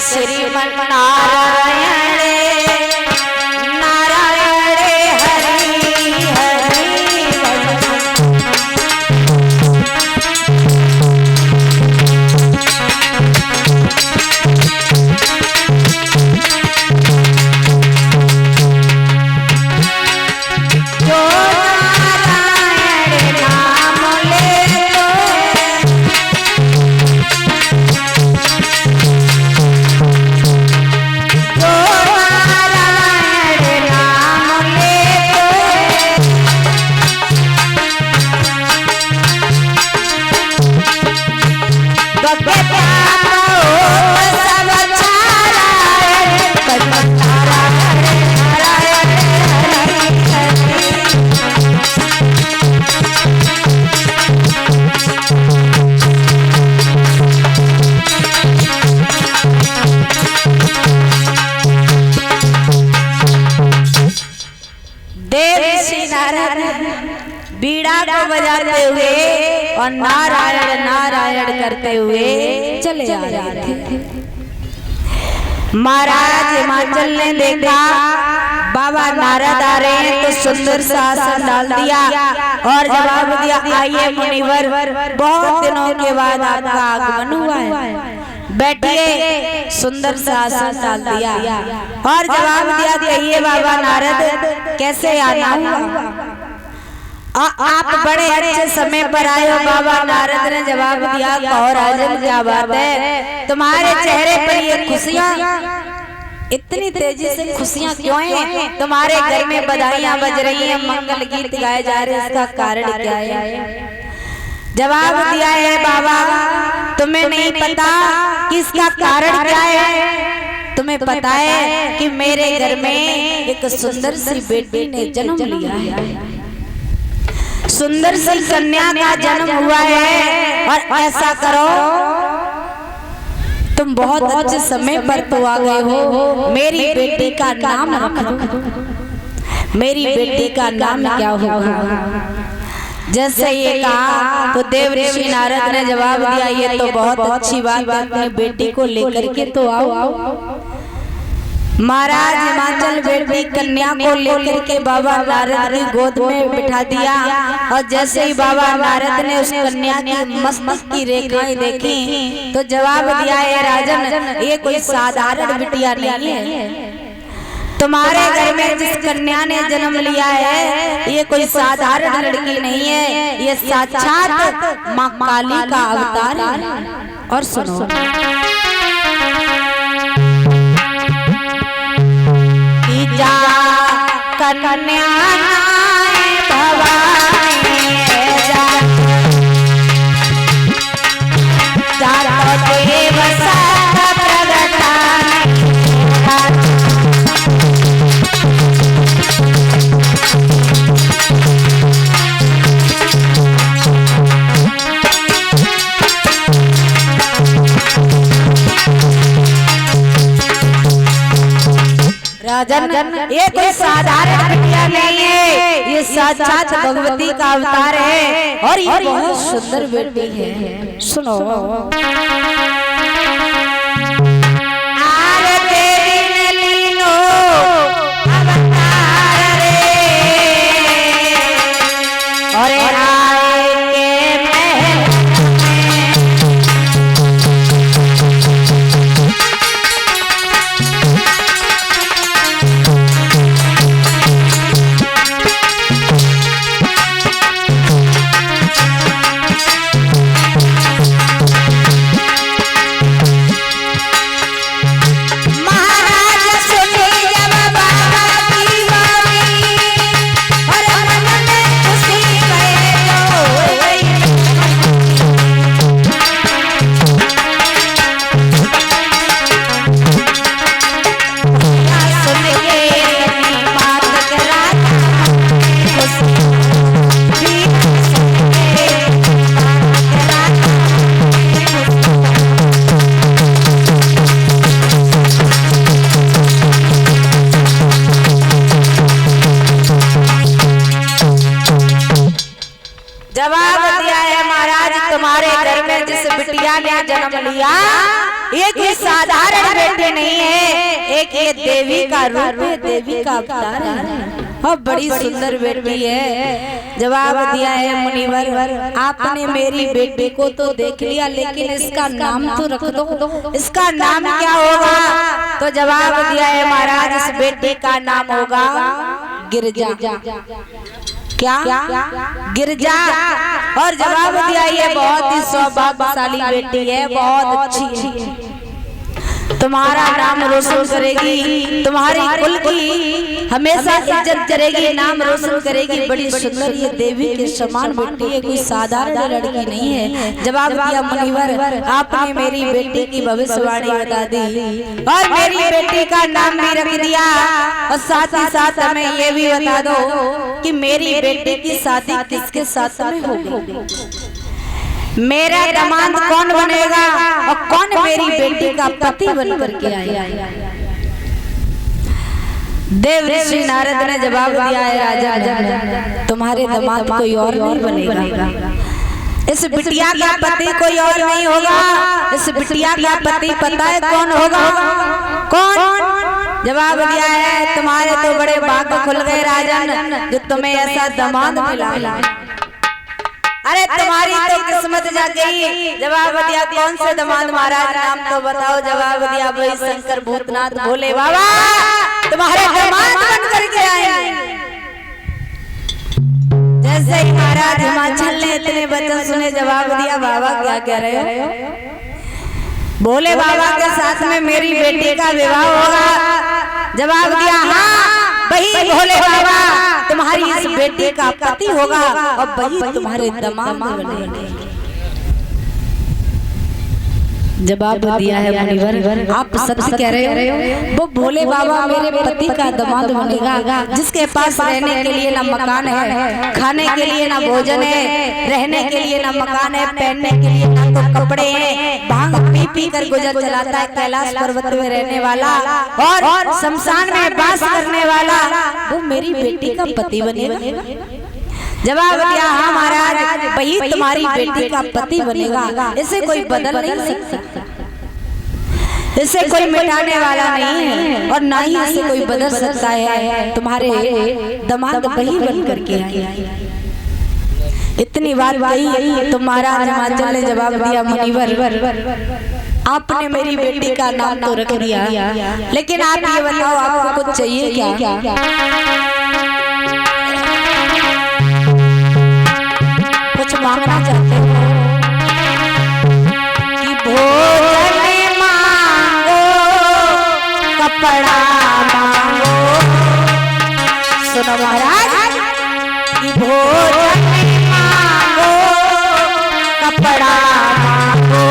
श्रीमन्नारायण नारायण हरि हरि जो नारायण नाम ले बीड़ा को बजाते हुए और नारायण नारायण करते हुए चले आ रहे थे। महाराज हिमाचल ने देखा बाबा नारद आ रहे हैं तो सुंदर सा आसन डाल दिया और जवाब दिया, आइए मुनिवर, बहुत दिनों के बाद आपका आगमन हुआ है, बैठिए। सुंदर सा आसन डाल दिया और जवाब दिया, कहिए बाबा नारद कैसे आना हुआ? आप बड़े अच्छे समय पर आए हो। बाबा नारद ने जवाब दिया, कहो राजन क्या बात है, तुम्हारे चेहरे पर ये खुशियाँ, इतनी तेजी से खुशियाँ क्यों हैं? तुम्हारे घर में बधाइयाँ बज रही हैं, मंगल गीत गाए जा रहे हैं, इसका कारण क्या है? जवाब दिया है, बाबा तुम्हें नहीं पता कि इसका कारण क्या है? तुम्हें पता है कि मेरे घर में एक सुंदर सी बेटी ने जन्म लिया है, सुंदर सी कन्या का जन्म हुआ है। और ऐसा करो, तुम बहुत अच्छे समय पर तो आ गए हो, मेरी बेटी का नाम रख दो। मेरी बेटी का नाम क्या होगा? जैसे ये कहा तो देव ऋषि नारद ने जवाब दिया, ये तो बहुत अच्छी बात है, अपनी बेटी को लेकर के तो आओ। महाराज हिमाचल बेटी कन्या को लेकर के बाबा नारद की गोद में बिठा दिया और जैसे ही बाबा नारद ने उस कन्या की मस्तक की रेखाएं देखी तो जवाब दिया है, राजन ये कोई साधारण बिटिया नहीं है, तुम्हारे घर में जिस कन्या ने जन्म लिया है ये कोई साधारण लड़की नहीं है, ये साक्षात माँ काली का अवतार है। और सुनो, जा कन्या भवानी जा देव सत प्रगटानी राजन ये कोई साधारण बिटिया नहीं है, ये साक्षात भगवती का अवतार है और ये बहुत सुंदर बेटी है। सुनो, आर तेरी लीनो अवतार रे और जवाब दिया है, महाराज तुम्हारे घर में जिस बिटिया ने जन्म लिया ये कोई साधारण बेटी नहीं है, एक ये देवी का रूप है, देवी का अवतार है और बड़ी सुंदर बेटी है। जवाब दिया है मुनिवर, आपने मेरी बेटी को तो देख लिया, लेकिन इसका नाम तो रख दो, इसका नाम क्या होगा? तो जवाब दिया है महाराज, इस बेटी का नाम होगा गिरजा। क्या? गिरजा। और जवाब दिया ये बहुत ही सौभाग्यशाली बेटी है, बहुत अच्छी है, तुम्हारा नाम रोशन करेगी, तुम्हारी कुल की हमेशा इज्जत करेगी, नाम रोशन करेगी। बड़ी सुंदर ये देवी के समान बेटी है, कोई साधारण लड़की नहीं है। जवाब दिया मुनिवर, आपने मेरी बेटी की भविष्यवाणी बता दी और मेरी बेटी का नाम भी रख दिया, और साथ ही साथ हमें ये भी बता दो कि मेरी बेटी की शादी किसके साथ में होगी, मेरा दामाद कौन बनेगा और कौन मेरी बेटी का पति बनकर के आएगा। देव ऋषि नारद ने जवाब दिया है राजा, तुम्हारे दामाद कोई और नहीं बनेगा, इस बिटिया का पति कोई और नहीं होगा, इस बिटिया का पति पता है कौन होगा? कौन? जवाब दिया है, तुम्हारे तो बड़े भाग्य खुल गए राजन, जो तुम्हें ऐसा दामाद मिला। अरे तुम्हारी तो किस्मत जाग गई। जवाब दिया, कौन से दामाद महाराज, नाम तो बताओ। जवाब दिया, भाई शंकर भूतनाथ भोले बाबा तुम्हारे दामाद बन करके आए। जैसे ही महाराज हिमाचल ने इतने वचन सुने, जवाब दिया, बाबा क्या कह रहे हो? भोले बाबा के साथ में मेरी बेटी का विवाह होगा। जवाब दिया, हाँ वही भोले बाबा तुम्हारी इस बेटी का पति होगा और वही तुम्हारे दामाद बनेंगे। जवाब दिया है मुनिवर, आप सत्य कह रहे हो, वो भोले बाबा मेरे पति का दामाद बनेगा, जिसके पास रहने के लिए ना मकान है, खाने के लिए ना भोजन है, रहने के लिए ना मकान है, पहनने के लिए ना तो कपड़े हैं, भांग पी पी कर गुजर चलाता है, कैलाश पर्वत में रहने वाला और शमशान में वास करने वाला, वो मेरी बेटी का पति बनेगा। जवाब दिया, हाँ महाराज वही तुम्हारी बेटी का पति बनेगा, इसे कोई बदल नहीं सकता, इसे कोई मिटाने वाला नहीं है और ना ही इसे कोई बदल सकता है, तुम्हारे दामाद वही बन करके आए। इतनी बात कही तो महाराज हिमाचल ने जवाब दिया, मुनिवर आपने मेरी बेटी का नाम तो रख दिया, लेकिन आप ये बताओ आपको कुछ चाहिए क्या? कुछ मांगना चाहते हो कि भोजन मांगो, कपड़ा मांगो। सुनो महाराज, कि भोजन मांगो, कपड़ा मांगो,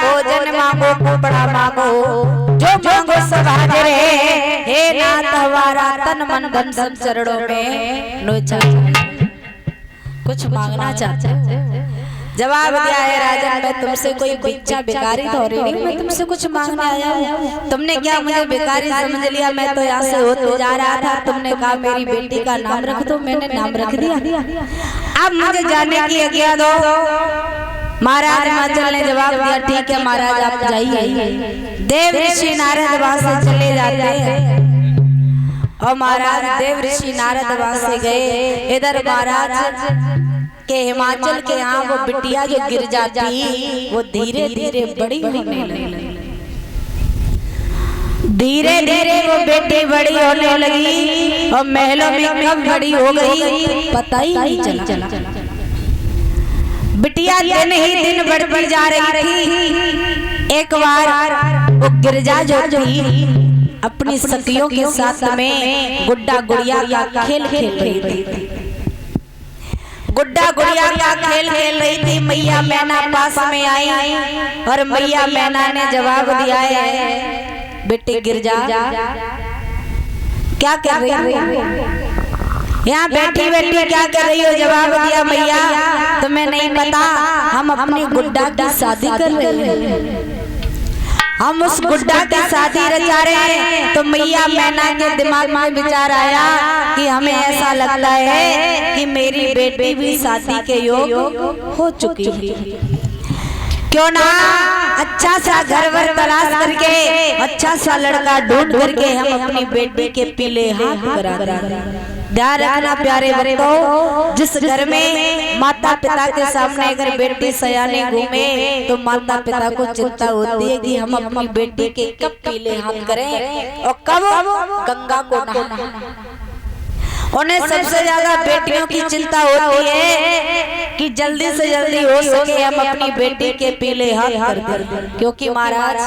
और जो मांगो कपड़ा मांगो, जो मांगो सब हाजिर है, हे नाथ हमारा तन मन धन सब चरणों में नोचा। कुछ मांगना चाहते हो? जवाब दिया है राजन, मैं तुमसे कोई भिक्षा भिखारी थोड़ी नहीं, मैं तुमसे कुछ मांगने आया हूँ। तुमने क्या मुझे भिखारी समझ लिया? मैं तो यहाँ से होते जा रहा था, तुमने कहा मेरी बेटी का नाम रख दो, मैंने नाम रख दिया, अब मुझे जाने की आज्ञा दो। महाराज हिमाचल ने जवाब दिया, ठीक है महाराज आप जाइए। देव ऋषि नारद वहां से चले जाते हैं और महाराज देव ऋषि नारद वहां से गए। इधर महाराज के हिमाचल के यहाँ वो बिटिया जो गिर जाती वो धीरे धीरे बड़ी होने लगी। धीरे धीरे वो बेटी बड़ी होने लगी और महलों में कब बड़ी हो गई पता ही नहीं चला। बिटिया दिन ही दिन बढ़ती जा रही थी। एक बार वो गिरजा जो थी अपनी सखियों के साथ में गुड्डा गुड़िया का खेल खेल रही थी। गुड्डा गुड़िया का खेल खेल रही थी। मैया मैना पास में आई और मैया मैना ने जवाब दिया है, बेटी गिरजा क्या कर रही हो? यहाँ बैठी बैठी क्या कर रही हो? जवाब दिया, मैया तुम्हें नहीं पता हम अपनी गुड्डा की शादी कर रहे हैं। हम उस गुड्डा की शादी रचा रहे हैं। तो मैया मैना के दिमाग में विचार आया कि हमें ऐसा लगता है कि मेरी बेटी भी शादी के योग हो चुकी है। क्यों ना अच्छा सा घर वर तलाश करके अच्छा सा लड़का ढूंढ करके हम अपनी बेटी के पीले हाथ करा दें। ध्यान रखना प्यारे बच्चों, जिस घर में माता पिता के सामने अगर बेटी सयाने घूमे तो माता पिता को चिंता होती है कि हम अपनी बेटी के कब पीले हाथ करें और कब गंगा को नहाना। उन्हें सबसे ज्यादा बेटियों की चिंता होती है कि जल्दी से जल्दी हो सके हम अपनी बेटी के पीले हाथ कर दें। क्योंकि महाराज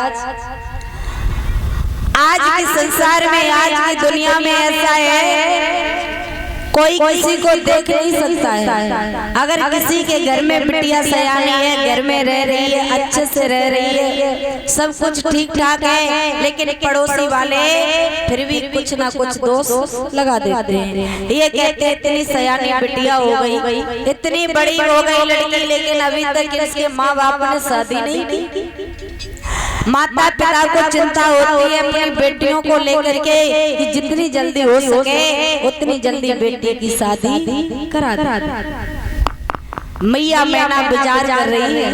आज के संसार में, आज की दुनिया में ऐसा है कोई किसी को देख नहीं सकता है। अगर किसी के घर में बिटिया सयानी है, घर में रह रही है, अच्छे से रह रही है, सब कुछ ठीक ठाक है, लेकिन पड़ोसी वाले फिर भी कुछ ना कुछ दोष लगा देते हैं। ये कहते हैं इतनी सयानी बिटिया हो गई, इतनी बड़ी हो गई लड़की, लेकिन अभी तक इसके माँ बाप ने शादी नहीं की। माता पिता को चिंता होती है अपनी बेटियों को लेकर के कि जितनी जल्दी हो सके उतनी जल्दी बेटी की शादी करा दे। मैया मैना विचार कर रही है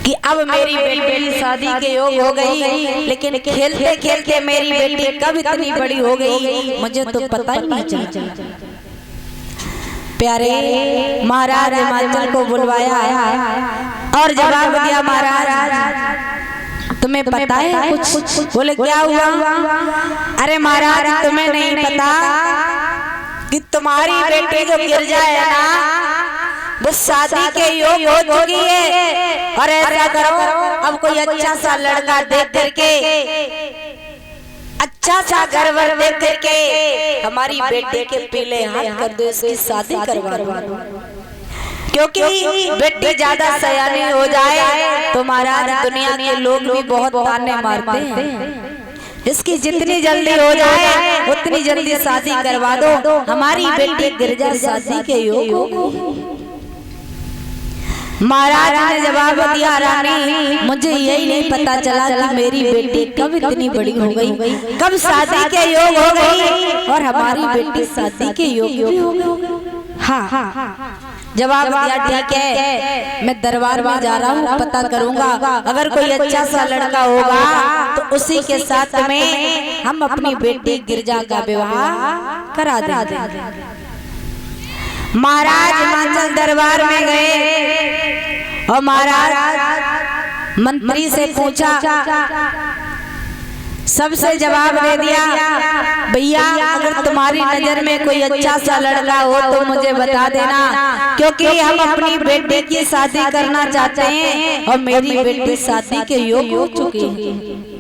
कि अब मेरी बेटी की शादी के योग हो गई, लेकिन खेलते खेलते मेरी बेटी कब इतनी बड़ी हो गई मुझे तो पता ही नहीं चला। प्यारे महाराज हिमाचल को बुलवाया और जवाब दिया, महाराज तुम्हें पता है कुछ? बोले क्या हुआ? अरे महाराज तुम्हें नहीं पता कि तुम्हारी बेटी जो गिरजा है ना वो शादी के योग हो चुकी है। और ऐसा करो अब कोई अच्छा सा लड़का देख करके, अच्छा सा घर वर देख करके हमारी बेटी के पीले हाथ कर दो, इसकी शादी करवा दो। क्योंकि बेटी ज्यादा सयानी हो जाए तो महाराज दुनिया के लोग भी बहुत ताने मारते हैं। इसकी जितनी जल्दी हो जाए उतनी जल्दी शादी करवा दो, हमारी बेटी गिरजा शादी के योग। महाराज ने जवाब दिया, रानी मुझे यही नहीं पता चला कि मेरी बेटी कब इतनी बड़ी हो गई, कब शादी के योग हो गई और हमारी बेटी शादी के योग हो गई। हाँ जवाब दिया, ठीक है मैं दरबार में जा रहा हूँ, पता करूंगा, अगर कोई अच्छा सा लड़का होगा तो उसी के साथ में हम अपनी बेटी गिरजा का विवाह करा देंगे। महाराज हिमाचल दरबार में गए और महाराज मंत्री से पूछा, सबसे जवाब दे दिया, भैया अगर तुम्हारी नजर में कोई अच्छा सा लड़का हो तो मुझे बता देना, क्योंकि हम अपनी बेटी की शादी करना चाहते हैं और मेरी बेटी शादी के योग हो चुकी है।